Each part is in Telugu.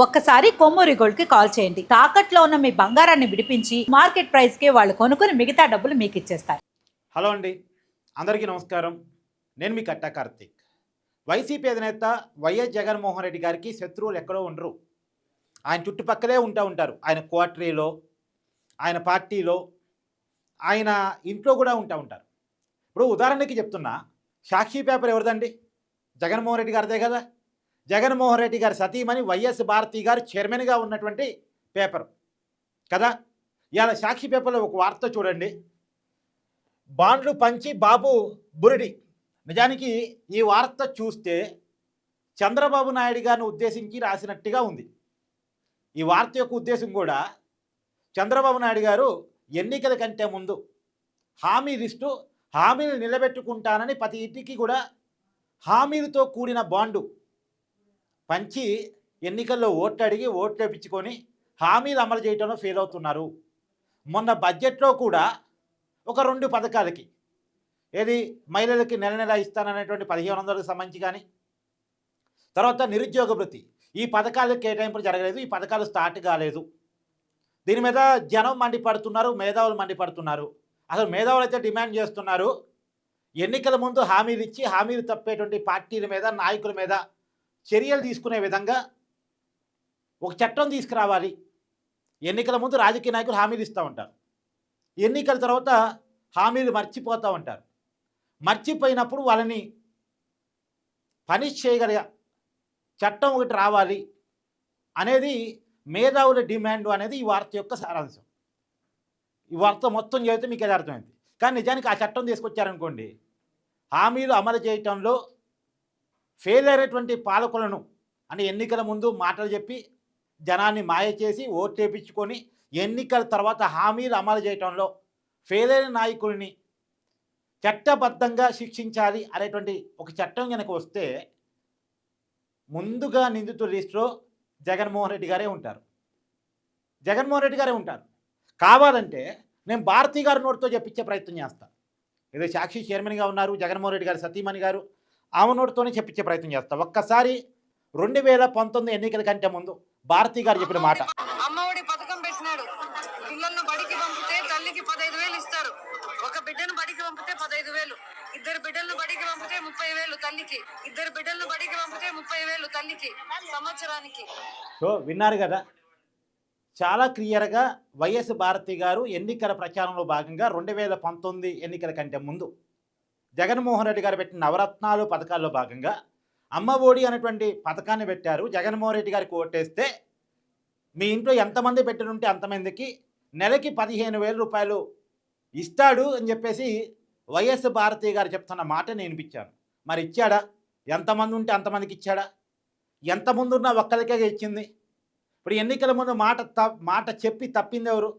ఒక్కసారి కొమ్మూరి గోల్డ్ కి కాల్ చేయండి. తాకట్లో ఉన్న మీ బంగారాన్ని విడిపించి మార్కెట్ ప్రైస్ కి వాళ్ళు కొనుక్కుని మిగతా డబ్బులు మీకు ఇచ్చేస్తారు. హలో అండి, అందరికీ నమస్కారం. నేను మీ కట్టా కార్తీక్. వైసీపీ అధినేత వైఎస్ జగన్మోహన్ రెడ్డి గారికి శత్రువులు ఎక్కడో ఉండరు. ఆయన చుట్టుపక్కలే ఉంటారు. ఆయన క్వార్టరీలో, ఆయన పార్టీలో, ఆయన ఇంట్లో కూడా ఉంటారు. ఇప్పుడు ఉదాహరణకి చెప్తున్నా, సాక్షి పేపర్ ఎవరిదండి? జగన్మోహన్ రెడ్డి గారిదే కదా. జగన్మోహన్ రెడ్డి గారి సతీమణి వైఎస్ భారతి గారు చైర్మన్గా ఉన్నటువంటి పేపర్ కదా. ఇవాళ సాక్షి పేపర్లో ఒక వార్త చూడండి. బాండ్లు పంచి బాబు బురిడి. నిజానికి ఈ వార్త చూస్తే చంద్రబాబు నాయుడు గారిని ఉద్దేశించి రాసినట్టుగా ఉంది. ఈ వార్త యొక్క ఉద్దేశం కూడా చంద్రబాబు నాయుడు గారు ఎన్నికల కంటే ముందు హామీలు నిలబెట్టుకుంటానని ప్రతి ఇంటికి కూడా హామీలతో కూడిన బాండు పంచి ఎన్నికల్లో ఓట్లు అడిగి ఓట్లు వేయించుకొని హామీలు అమలు చేయడంలో ఫెయిల్ అవుతున్నారు. మొన్న బడ్జెట్లో కూడా ఒక 2 పథకాలకి, ఏది మహిళలకి నెల నెల ఇస్తాననేటువంటి 1500కి సంబంధించి కానీ, తర్వాత నిరుద్యోగ భృతి, ఈ పథకాలకు కేటాయింపులు జరగలేదు, ఈ పథకాలు స్టార్ట్ కాలేదు. దీని మీద జనం మండిపడుతున్నారు, మేధావులు మండిపడుతున్నారు. అసలు మేధావులు అయితే డిమాండ్ చేస్తున్నారు, ఎన్నికల ముందు హామీలు ఇచ్చి హామీలు తప్పేటువంటి పార్టీల మీద, నాయకుల మీద చర్యలు తీసుకునే విధంగా ఒక చట్టం తీసుకురావాలి. ఎన్నికల ముందు రాజకీయ నాయకులు హామీలు ఇస్తూ ఉంటారు, ఎన్నికల తర్వాత హామీలు మర్చిపోతూ ఉంటారు. మర్చిపోయినప్పుడు వాళ్ళని పనిష్ చేయగలిగే చట్టం ఒకటి రావాలి అనేది మేధావుల డిమాండ్ అనేది ఈ వార్త యొక్క సారాంశం. ఈ వార్త మొత్తం చదివితే మీకు అది అర్థమైంది. కానీ నిజానికి ఆ చట్టం తీసుకొచ్చారనుకోండి, హామీలు అమలు చేయటంలో ఫెయిల్ అయినటువంటి పాలకులను, అంటే ఎన్నికల ముందు మాటలు చెప్పి జనాన్ని మాయ చేసి ఓట్లు వేయించుకొని ఎన్నికల తర్వాత హామీలు అమలు చేయటంలో ఫెయిల్ అయిన నాయకుల్ని చట్టబద్ధంగా శిక్షించాలి అనేటువంటి ఒక చట్టం కనుక వస్తే ముందుగా నిందితుల లిస్టులో జగన్మోహన్ రెడ్డి గారే ఉంటారు. కావాలంటే నేను భారతీ గారి నోటితో చెప్పించే ప్రయత్నం చేస్తాను. ఏదో సాక్షి చైర్మన్గా ఉన్నారు జగన్మోహన్ రెడ్డి గారు సతీమణి గారు, ఆమె నోటితోనే చెప్పించే ప్రయత్నం చేస్తాం. ఒక్కసారి 2019 ఎన్నికల కంటే ముందు భారతీ గారు చెప్పిన మాట. అమ్మఒడి పథకం పెట్టినాడు. పిల్లలను బడికి పంపితే తల్లికి 15,000 ఇస్తారు. ఒక బిడ్డను బడికి పంపితే 15,000, 2 బిడ్డలను బడికి పంపితే 30,000 తల్లికి, 2 బిడ్డలను బడికి పంపితే 30,000 తల్లికి సంవత్సరానికి. సో విన్నారు కదా, చాలా క్లియర్గా వైఎస్ భారతి గారు ఎన్నికల ప్రచారంలో భాగంగా 2019 ఎన్నికల కంటే ముందు జగన్మోహన్ రెడ్డి గారు పెట్టిన నవరత్నాలు పథకాల్లో భాగంగా అమ్మ ఒడి అనేటువంటి పథకాన్ని పెట్టారు. జగన్మోహన్ రెడ్డి గారికి ఓటేస్తే మీ ఇంట్లో ఎంతమంది పెట్టినుంటే అంతమందికి నెలకి 15,000 రూపాయలు ఇస్తాడు అని చెప్పేసి వైఎస్ భారతి గారు చెప్తున్న మాట నేను వినిపించాను. మరి ఇచ్చాడా? ఎంతమంది ఉంటే అంతమందికి ఇచ్చాడా? ఎంతమంది ఉన్నా ఒక్కరికే ఇచ్చింది. ఇప్పుడు ఎన్నికల ముందు మాట చెప్పి తప్పింది ఎవరు?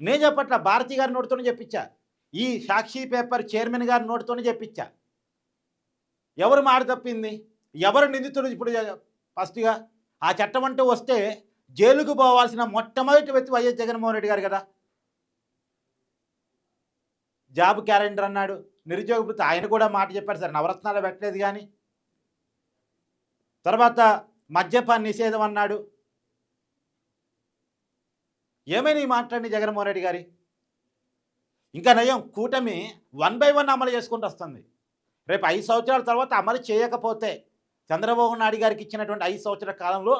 నేను చెప్పట్ల, భారతి గారి నోటితోనే చెప్పించా. ఈ సాక్షి పేపర్ చైర్మన్ గారి నోటితోనే చెప్పించా. ఎవరు మాట తప్పింది? ఎవరు నిందితులు? ఇప్పుడు ఫస్ట్గా ఆ చట్టం అంటూ వస్తే జైలుకు పోవాల్సిన మొట్టమొదటి వ్యక్తి వైఎస్ జగన్మోహన్ రెడ్డి గారు కదా. జాబ్ క్యాలెండర్ అన్నాడు, నిరుద్యోగ భృతి ఆయన కూడా మాట చెప్పారు. సార్ నవరత్నాలు పెట్టలేదు కానీ. తర్వాత మద్యపాన నిషేధం అన్నాడు. ఏమైనా మాట్లాడి జగన్మోహన్ రెడ్డి గారి? ఇంకా నయం, కూటమి 1 by 1 అమలు చేసుకుంటూ వస్తుంది. రేపు 5 సంవత్సరాల తర్వాత అమలు చేయకపోతే, చంద్రబాబు నాయుడు గారికి ఇచ్చినటువంటి 5 సంవత్సరాల కాలంలో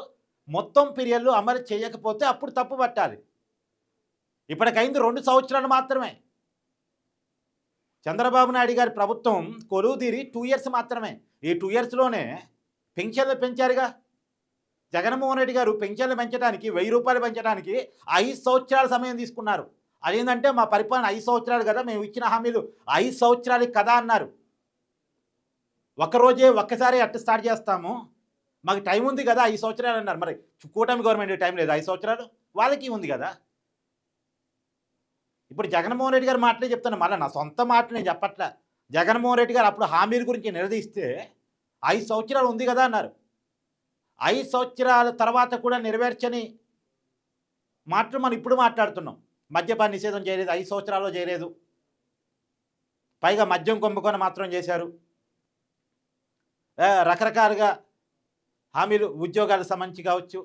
మొత్తం పీరియడ్లు అమలు చేయకపోతే అప్పుడు తప్పు పట్టాలి. ఇప్పటికైంది 2 సంవత్సరాలు మాత్రమే. చంద్రబాబు నాయుడు గారి ప్రభుత్వం కొలువుదీరి 2 years మాత్రమే. ఈ 2 yearsలోనే పెన్షన్లు పెంచారుగా. జగన్మోహన్ రెడ్డి గారు పెన్షన్లు పెంచడానికి 1000 రూపాయలు పెంచడానికి 5 సంవత్సరాల సమయం తీసుకున్నారు. అదేంటంటే మా పరిపాలన 5 సంవత్సరాలు కదా, మేము ఇచ్చిన హామీలు 5 సంవత్సరాలకి కదా అన్నారు. ఒక్కసారి అట్టు స్టార్ట్ చేస్తాము, మాకు టైం ఉంది కదా 5 సంవత్సరాలు అన్నారు. మరి కూటమి గవర్నమెంట్ టైం లేదు, 5 సంవత్సరాలు వాళ్ళకి ఉంది కదా. ఇప్పుడు జగన్మోహన్ రెడ్డి గారు మాటలే చెప్తాను, మళ్ళీ నా సొంత మాటలు నేను చెప్పట్లే. జగన్మోహన్ రెడ్డి గారు అప్పుడు హామీల గురించి నిలదీస్తే 5 సంవత్సరాలు ఉంది కదా అన్నారు. 5 సంవత్సరాల తర్వాత కూడా నెరవేర్చని మాటలు మనం ఇప్పుడు మాట్లాడుతున్నాం. మద్యపాన నిషేధం చేయలేదు, 5 సంవత్సరాల్లో చేయలేదు. పైగా మద్యం కుంభకోణం మాత్రం చేశారు. రకరకాలుగా హామీలు ఉద్యోగాలకు సంబంధించి కావచ్చు,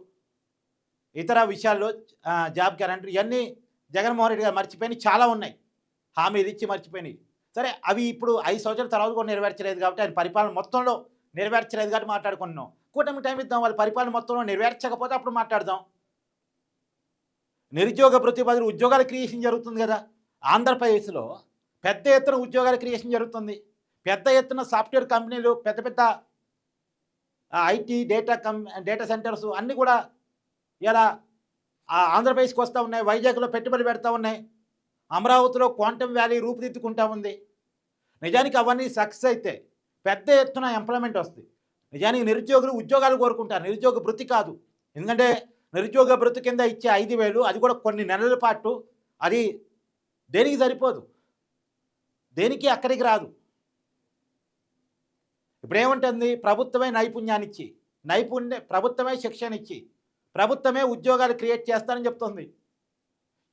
ఇతర విషయాల్లో జాబ్ క్యాలెండర్ ఇవన్నీ జగన్మోహన్ రెడ్డి గారు మర్చిపోయినవి చాలా ఉన్నాయి. హామీలు ఇచ్చి మర్చిపోయినాయి. సరే అవి ఇప్పుడు 5 సంవత్సరాల తర్వాత కూడా నెరవేర్చలేదు కాబట్టి, ఆయన పరిపాలన మొత్తంలో నెరవేర్చలేదు కాబట్టి మాట్లాడుకుంటున్నాం. కూటమి టైం ఇద్దాం, వాళ్ళ పరిపాలన మొత్తంలో నెరవేర్చకపోతే అప్పుడు మాట్లాడదాం. నిరుద్యోగ భృతి బదులు ఉద్యోగాల క్రియేషన్ జరుగుతుంది కదా. ఆంధ్రప్రదేశ్లో పెద్ద ఎత్తున ఉద్యోగాల క్రియేషన్ జరుగుతుంది. పెద్ద ఎత్తున సాఫ్ట్వేర్ కంపెనీలు, పెద్ద పెద్ద ఐటీ డేటా సెంటర్స్ అన్నీ కూడా ఇలా ఆంధ్రప్రదేశ్కి వస్తూ ఉన్నాయి. వైజాగ్లో పెట్టుబడి పెడతా ఉన్నాయి. అమరావతిలో క్వాంటమ్ వ్యాలీ రూపుదిద్దుకుంటా ఉంది. నిజానికి అవన్నీ సక్సెస్ అయితే పెద్ద ఎత్తున ఎంప్లాయ్మెంట్ వస్తుంది. నిజానికి నిరుద్యోగులు ఉద్యోగాలు కోరుకుంటారు, నిరుద్యోగ భృతి కాదు. ఎందుకంటే నిరుద్యోగ భృతి కింద ఇచ్చే 5,000 అది కూడా కొన్ని నెలల పాటు అది దేనికి సరిపోదు, దేనికి అక్కడికి రాదు. ఇప్పుడు ఏముంటుంది, ప్రభుత్వమే నైపుణ్యాన్ని ఇచ్చి, ప్రభుత్వమే శిక్షణ ఇచ్చి, ప్రభుత్వమే ఉద్యోగాలు క్రియేట్ చేస్తారని చెప్తుంది.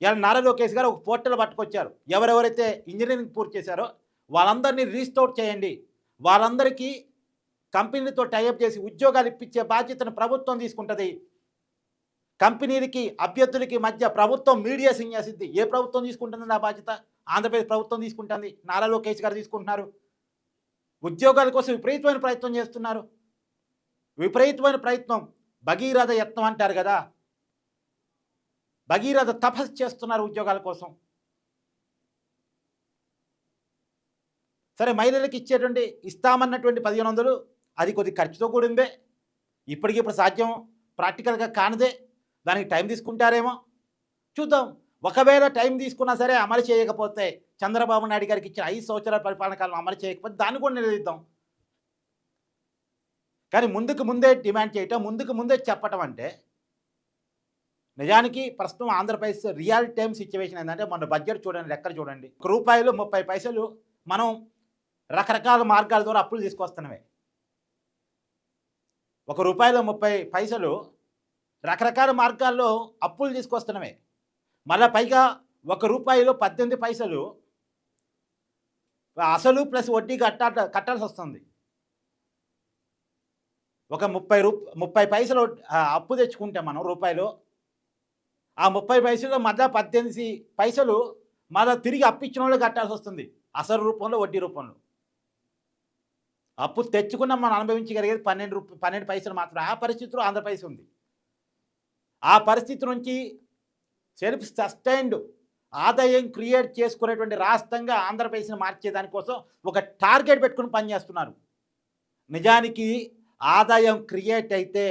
ఇలా నారా లోకేష్ గారు ఒక పోర్టల్ పట్టుకొచ్చారు. ఎవరెవరైతే ఇంజనీరింగ్ పూర్తి చేశారో వాళ్ళందరినీ రీస్టోర్ చేయండి, వాళ్ళందరికీ కంపెనీలతో టైఅప్ చేసి ఉద్యోగాలు ఇప్పించే బాధ్యతను ప్రభుత్వం తీసుకుంటుంది. కంపెనీలకి అభ్యర్థులకి మధ్య ప్రభుత్వం మీడియేషన్ చేసిద్ది. ఏ ప్రభుత్వం తీసుకుంటుంది ఆ బాధ్యత? ఆంధ్రప్రదేశ్ ప్రభుత్వం తీసుకుంటుంది, నారా లోకేష్ గారు తీసుకుంటున్నారు. ఉద్యోగాల కోసం విపరీతమైన ప్రయత్నం చేస్తున్నారు. విపరీతమైన ప్రయత్నం, భగీరథ యత్నం అంటారు కదా, భగీరథ తపస్సు చేస్తున్నారు ఉద్యోగాల కోసం. సరే మహిళలకు ఇచ్చేటువంటి ఇస్తామన్నటువంటి 1,500 అది కొద్ది ఖర్చుతో కూడిందే, ఇప్పటికిప్పుడు సాధ్యం ప్రాక్టికల్గా కానిదే. దానికి టైం తీసుకుంటారేమో చూద్దాం. ఒకవేళ టైం తీసుకున్నా సరే అమలు చేయకపోతే, చంద్రబాబు నాయుడు గారికి ఇచ్చిన 5 సంవత్సరాల పరిపాలన కాలం అమలు చేయకపోతే దాన్ని కూడా నిలదీద్దాం. కానీ ముందుకు ముందే డిమాండ్ చేయటం, ముందుకు ముందే చెప్పటం అంటే నిజానికి ప్రస్తుతం ఆంధ్రప్రదేశ్ రియల్ టైమ్ సిచ్యువేషన్ ఏంటంటే, మన బడ్జెట్ చూడండి, లెక్కలు చూడండి. ₹1.30 మనం రకరకాల మార్గాల ద్వారా అప్పులు తీసుకొస్తున్నవే. ₹1.30 రకరకాల మార్గాల్లో అప్పులు తీసుకొస్తున్నవే. మళ్ళీ పైగా ₹1 అసలు ప్లస్ వడ్డీ కట్టాల్సి వస్తుంది. ఒక 30 పైసలు అప్పు తెచ్చుకుంటే మనం రూపాయలు, ఆ 30 పైసలు మళ్ళీ 18 పైసలు మళ్ళీ తిరిగి అప్పిచ్చిన వాళ్ళు కట్టాల్సి వస్తుంది, అసలు రూపంలో వడ్డీ రూపంలో. అప్పు తెచ్చుకున్న మనం అనుభవించగలిగేది 12 పైసలు మాత్రం. ఆ పరిస్థితిలో ఆంధ్రప్రదేశ్ ఉంది. ఆ పరిస్థితి నుంచి సెల్ఫ్ సస్టైన్డ్ ఆదాయం క్రియేట్ చేసుకునేటువంటి రాష్ట్రంగా ఆంధ్రప్రదేశ్ని మార్చేదానికోసం ఒక టార్గెట్ పెట్టుకుని పనిచేస్తున్నారు. నిజానికి ఆదాయం క్రియేట్ అయితే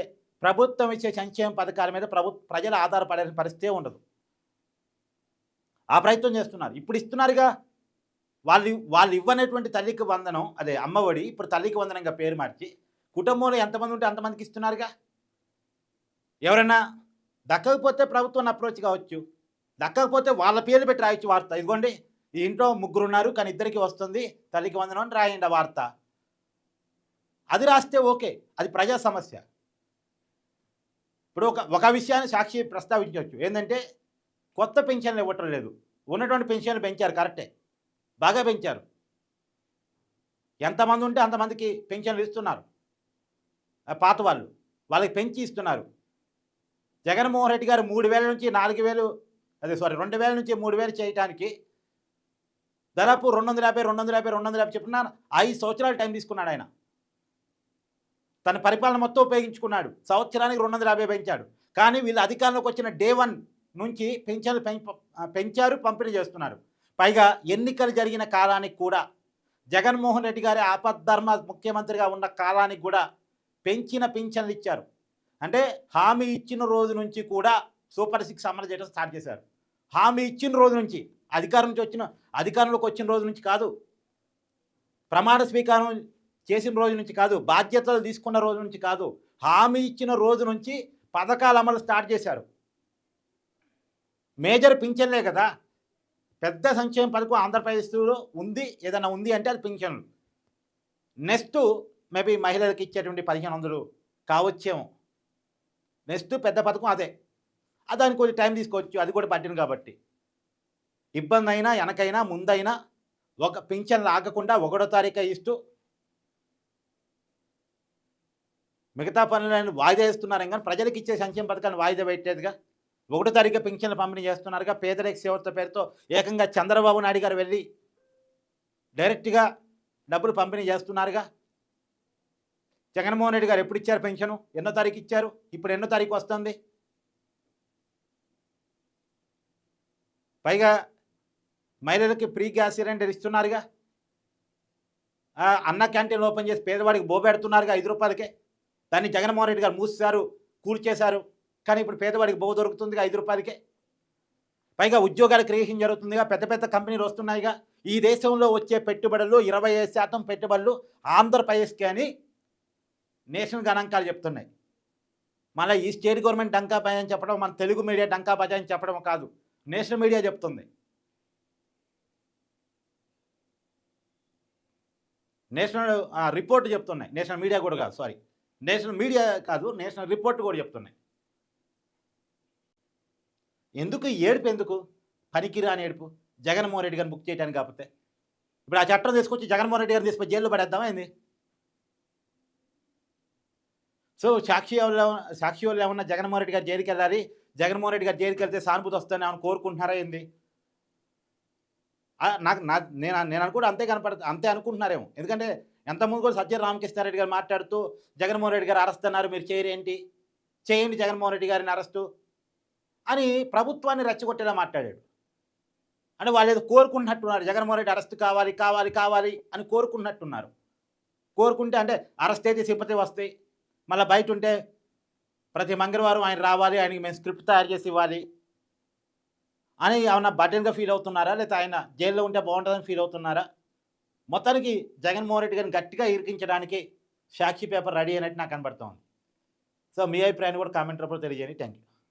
ప్రభుత్వం ఇచ్చే సంక్షేమ పథకాల మీద ప్రజలు ఆధారపడే పరిస్థితే ఉండదు. ఆ ప్రయత్నం చేస్తున్నారు. ఇప్పుడు ఇస్తున్నారుగా, వాళ్ళు ఇవ్వనటువంటి తల్లికి వందనం, అదే అమ్మఒడి, ఇప్పుడు తల్లికి వందనంగా పేరు మార్చి కుటుంబంలో ఎంతమంది ఉంటే అంతమందికి ఇస్తున్నారుగా. ఎవరైనా దక్కకపోతే ప్రభుత్వం అప్రోచ్ కావచ్చు, దక్కకపోతే వాళ్ళ పేర్లు పెట్టి రాయొచ్చు వార్త. ఇదిగోండి ఈ ఇంట్లో 3 ఉన్నారు కానీ 2కి వస్తుంది తల్లికి వందనం అని రాయండి ఆ వార్త. అది రాస్తే ఓకే, అది ప్రజా సమస్య. ఇప్పుడు ఒక విషయాన్ని సాక్షి ప్రస్తావించవచ్చు, ఏంటంటే కొత్త పెన్షన్లు ఇవ్వటం లేదు, ఉన్నటువంటి పెన్షన్లు పెంచారు, కరెక్టే, బాగా పెంచారు. ఎంతమంది ఉంటే అంతమందికి పెన్షన్లు ఇస్తున్నారు. పాత వాళ్ళకి పెంచి ఇస్తున్నారు. జగన్మోహన్ రెడ్డి గారు 3,000 నుంచి 4,000 2,000 నుంచి 3,000 చేయడానికి దాదాపు 250 చెప్పిన 5 సంవత్సరాలు టైం తీసుకున్నాడు ఆయన. తన పరిపాలన మొత్తం ఉపయోగించుకున్నాడు. సంవత్సరానికి 250 పెంచాడు. కానీ వీళ్ళు అధికారంలోకి వచ్చిన డే 1 నుంచి పెన్షన్లు పెంచారు, పంపిణీ చేస్తున్నారు. పైగా ఎన్నికలు జరిగిన కాలానికి కూడా, జగన్మోహన్ రెడ్డి గారి ఆపద్ధర్మ ముఖ్యమంత్రిగా ఉన్న కాలానికి కూడా పెంచిన పెన్షన్లు ఇచ్చారు. అంటే హామీ ఇచ్చిన రోజు నుంచి కూడా సూపర్ 6 అమలు చేయడం స్టార్ట్ చేశారు. హామీ ఇచ్చిన రోజు నుంచి, అధికారంలోకి వచ్చిన రోజు నుంచి కాదు, ప్రమాణ స్వీకారం చేసిన రోజు నుంచి కాదు, బాధ్యతలు తీసుకున్న రోజు నుంచి కాదు, హామీ ఇచ్చిన రోజు నుంచి పథకాల అమలు స్టార్ట్ చేశారు. మేజర్ పింఛన్లే కదా, పెద్ద సంక్షేమ పథకం ఆంధ్రప్రదేశ్లో ఉంది, ఏదైనా ఉంది అంటే అది పింఛన్లు. నెక్స్ట్ మేబీ మహిళలకు ఇచ్చేటువంటి 1,500 కావచ్చేమో. నెక్స్ట్ పెద్ద పథకం అదే. దానికి కొంచెం టైం తీసుకోవచ్చు, అది కూడా పట్టింది కాబట్టి. ఇబ్బంది అయినా వెనకైనా ముందైనా ఒక పింఛన్లు ఆగకుండా 1వ తారీఖు ఇస్తూ మిగతా పనులను వాయిదా వేస్తున్నారు కానీ ప్రజలకు ఇచ్చే సంక్షేమ పథకాలను వాయిదా పెట్టేదిగా. 1 తారీఖు పింఛన్ల పంపిణీ చేస్తున్నారుగా. పేదరిక సేవతో పేరుతో ఏకంగా చంద్రబాబు నాయుడు గారు వెళ్ళి డైరెక్ట్గా డబ్బులు పంపిణీ చేస్తున్నారుగా. జగన్మోహన్ రెడ్డి గారు ఎప్పుడు ఇచ్చారు పెన్షను? ఎన్నో తారీఖు ఇచ్చారు? ఇప్పుడు ఎన్నో తారీఖు వస్తుంది? పైగా మహిళలకి ఫ్రీ గ్యాస్ సిలిండర్ ఇస్తున్నారుగా. అన్న క్యాంటీన్లు ఓపెన్ చేసి పేదవాడికి బోబెడుతున్నారుగా 5 రూపాయలకే. దాన్ని జగన్మోహన్ రెడ్డి గారు మూసేశారు, కూల్చేశారు. కానీ ఇప్పుడు పేదవాడికి బో దొరుకుతుందిగా 5 రూపాయలకే. పైగా ఉద్యోగాల క్రియేషన్ జరుగుతుందిగా. పెద్ద పెద్ద కంపెనీలు వస్తున్నాయిగా. ఈ దేశంలో వచ్చే పెట్టుబడులు 25% పెట్టుబడులు ఆంధ్రప్రదేశ్కి అని నేషనల్ గణాంకాలు చెప్తున్నాయి. మళ్ళీ ఈ స్టేట్ గవర్నమెంట్ డంకా బాజని చెప్పడం, మన తెలుగు మీడియా డంకా బాజని చెప్పడం కాదు, నేషనల్ మీడియా చెప్తుంది. నేషనల్ రిపోర్ట్ చెప్తున్నాయి. నేషనల్ మీడియా కూడా కాదు, సారీ, నేషనల్ మీడియా కాదు, నేషనల్ రిపోర్ట్ కూడా చెప్తున్నాయి. ఎందుకు ఈ ఏడుపు? ఎందుకు పనికిరాని ఏడుపు? జగన్మోహన్ రెడ్డి గారిని బుక్ చేయడానికి. కాకపోతే ఇప్పుడు ఆ చట్టం తీసుకొచ్చి జగన్మోహన్ రెడ్డి గారిని తీసుకొచ్చి జైల్లో పడేద్దామా ఏంది? సో సాక్షి వాళ్ళు ఏమన్నా జగన్మోహన్ రెడ్డి గారు జైలుకి వెళ్ళాలి, జగన్మోహన్ రెడ్డి గారు జైలుకి వెళ్తే సానుభూతి వస్తుందని ఏమైనా కోరుకుంటున్నారా ఏంది? నేను కూడా అంతే అనుకుంటున్నారేమో. ఎందుకంటే ఎంతమంది కూడా సజ్జల రామకృష్ణారెడ్డి గారు మాట్లాడుతూ జగన్మోహన్ రెడ్డి గారు అరెస్ట్ అన్నారు, మీరు చేయరేంటి, చేయండి జగన్మోహన్ రెడ్డి గారిని అరెస్టు అని ప్రభుత్వాన్ని రెచ్చగొట్టేలా మాట్లాడాడు. అంటే వాళ్ళు ఏదో కోరుకుంటున్నట్టున్నారు, జగన్మోహన్ రెడ్డి అరెస్ట్ కావాలి కావాలి కావాలి అని కోరుకుంటున్నట్టున్నారు. కోరుకుంటే అంటే అరెస్ట్ అయితే సింపతి వస్తాయి, మళ్ళీ బయట ఉంటే ప్రతి మంగళవారం ఆయన రావాలి, ఆయనకి మేము స్క్రిప్ట్ తయారు చేసి ఇవ్వాలి అని ఏమన్నా బర్డెన్గా ఫీల్ అవుతున్నారా, లేకపోతే ఆయన జైల్లో ఉంటే బాగుంటుందని ఫీల్ అవుతున్నారా? మొత్తానికి జగన్మోహన్ రెడ్డి గారిని గట్టిగా ఇరికించడానికి సాక్షి పేపర్ రెడీ అయినట్టు నాకు కనబడుతోంది. సో మీ అభిప్రాయాన్ని కూడా కామెంట్ రూపంలో తెలియజేయండి. Thank you.